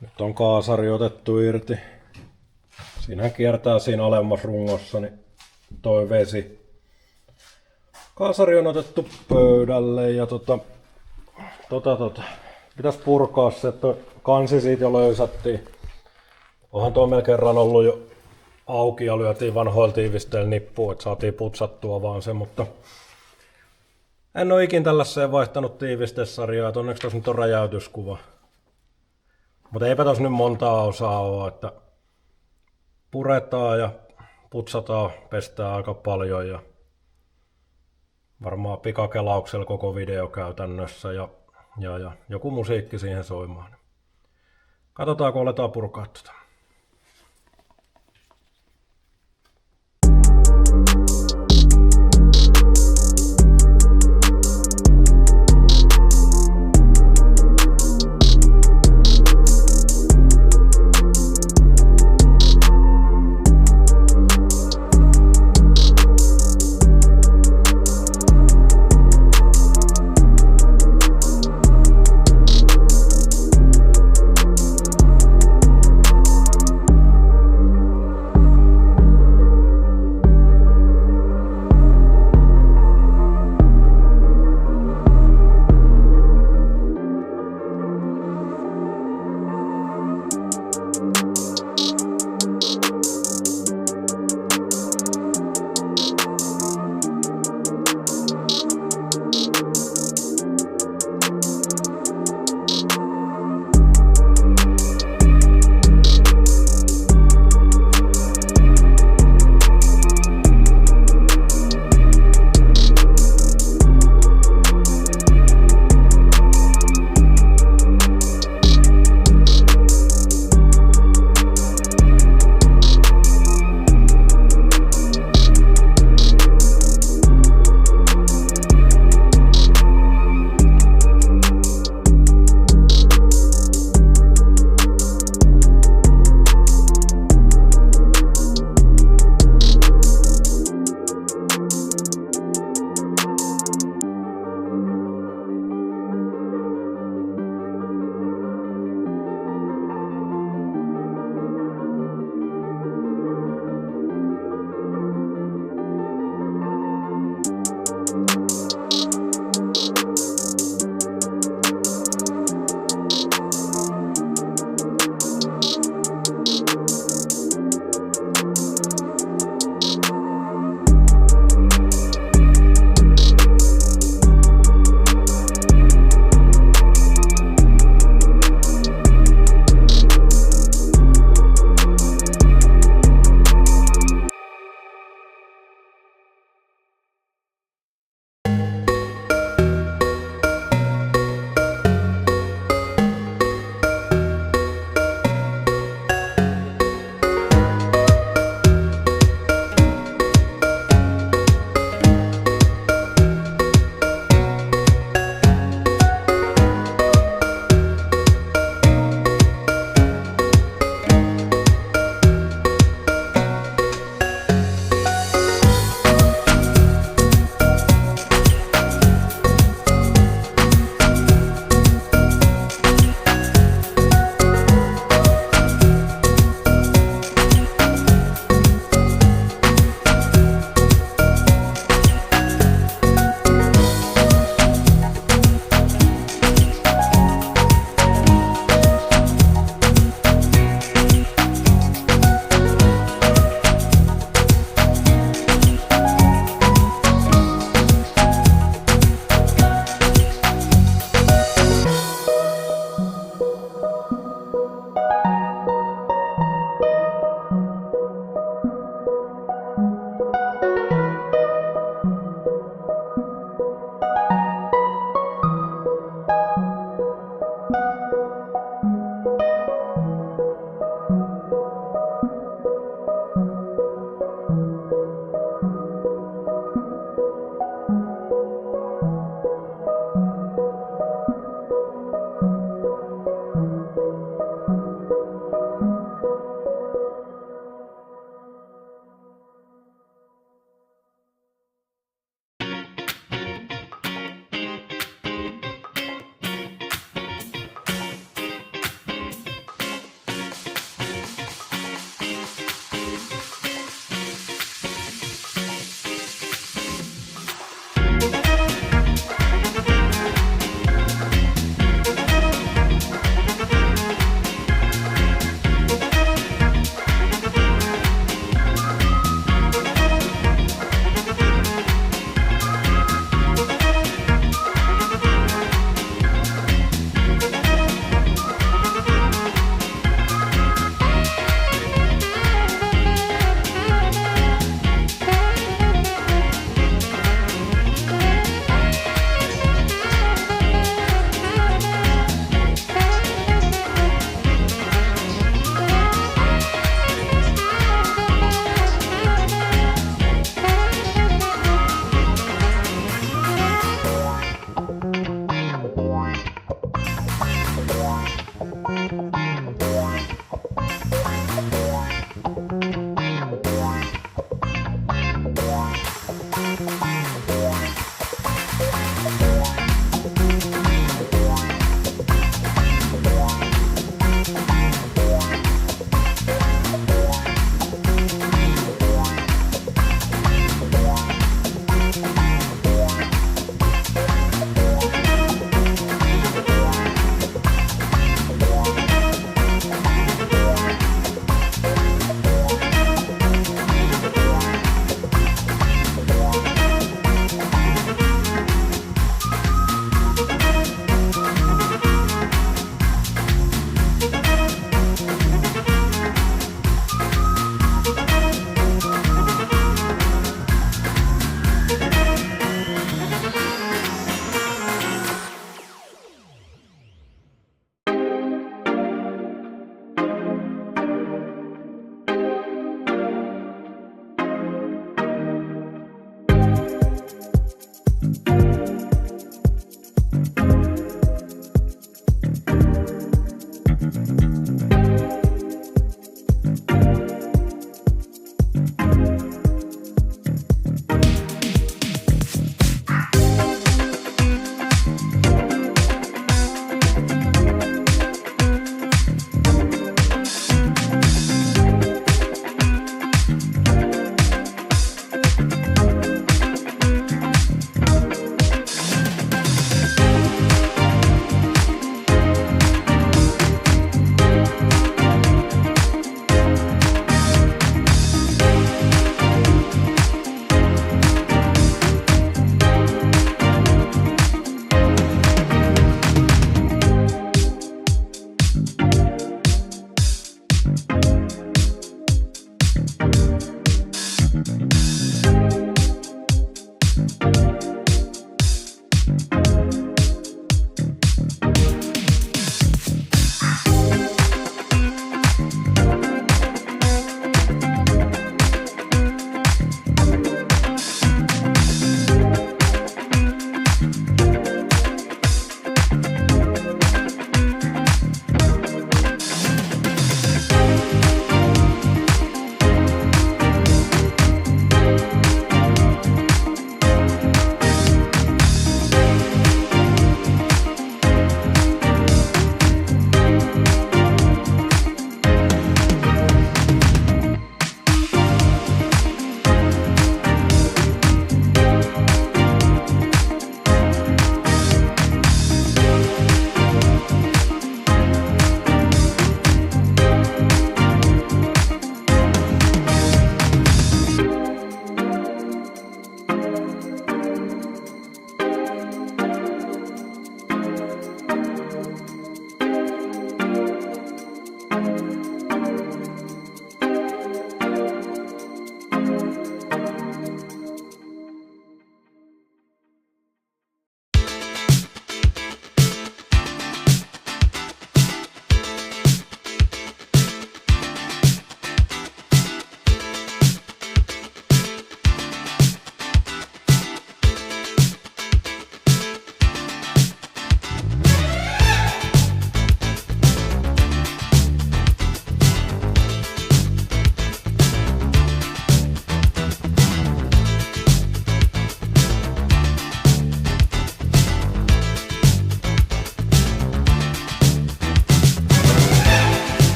Nyt on kaasari otettu irti. Siinähän kiertää siinä alemmassa rungossa niin toi vesi. Kaasari on otettu pöydälle ja pitäis purkaa se, että kansi siitä jo löysättiin. Onhan tuo meillä kerran ollut jo auki ja lyötiin vanhoilla tiivisteillä nippuun, että saatiin putsattua vaan se, mutta en ole ikin tällaiseen vaihtanut tiivistesarjaa, että onneksi tuossa nyt on räjäytyskuva. Mutta eipä tuossa nyt montaa osaa ole, että puretaan ja putsataan, pestään aika paljon ja varmaan pikakelauksella koko video käytännössä ja joku musiikki siihen soimaan. Katsotaan, kun aletaan purkaa tuota.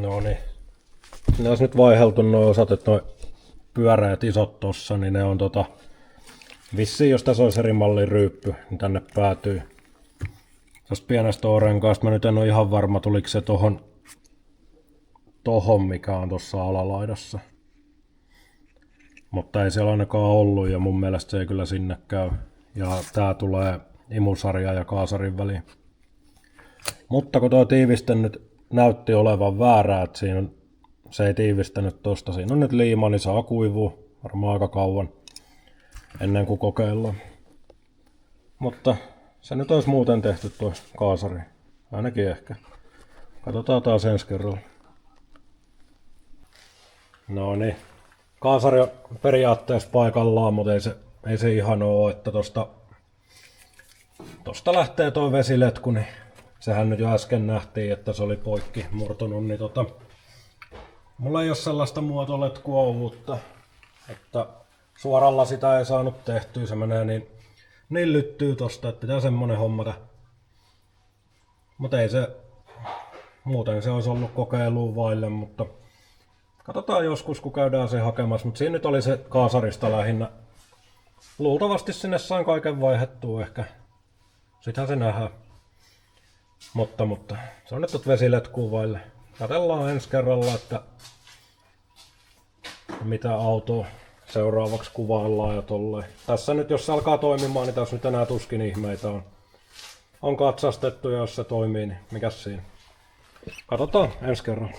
No niin. Ne olisi nyt vaiheltu nuo osat, että nuo pyöreät isot tossa, niin ne on vissiin jos tässä olisi eri mallin ryyppy, niin tänne päätyy. Tuosta pienestä orenkaasta mä nyt en ole ihan varma, tuliko se tohon mikä on tuossa alalaidassa. Mutta ei siellä ainakaan ollut ja mun mielestä se ei kyllä sinne käy. Ja tää tulee imusarja ja kaasarin väliin. Mutta kun tuo tiiviste nyt näytti olevan väärää, että se ei tiivistänyt tosta. Siinä on nyt liima, niin saa kuivua varmaan aika kauan ennen kuin kokeillaan. Mutta se nyt olisi muuten tehty tuo kaasari. Ainakin ehkä. Katsotaan taas ensi kerralla. No niin. Kaasari on periaatteessa paikallaan, mutta ei se ihan oo, että tosta lähtee toi vesiletku, niin sehän nyt jo äsken nähtiin, että se oli poikki murtunut, niin mulla ei ole sellaista muotoletkua uutta, että suoralla sitä ei saanut tehtyä, se menee niin lyttyy tosta, että pitää semmonen hommata. Mutta ei se, muuten se olisi ollut kokeiluun vaille, mutta katsotaan joskus kun käydään se hakemassa, mutta siinä nyt oli se kaasarista lähinnä. Luultavasti sinne sain kaiken vaihdettua ehkä. Sitähän se nähdään. Mutta se on nyt tot vesiletkuun vaille. Katsellaan ensi kerralla, että mitä autoa seuraavaksi kuvaillaan ja tolleen. Tässä nyt jos se alkaa toimimaan, niin tässä nyt enää tuskin ihmeitä on katsastettu ja jos se toimii, niin mikäs siinä. Katsotaan ensi kerralla.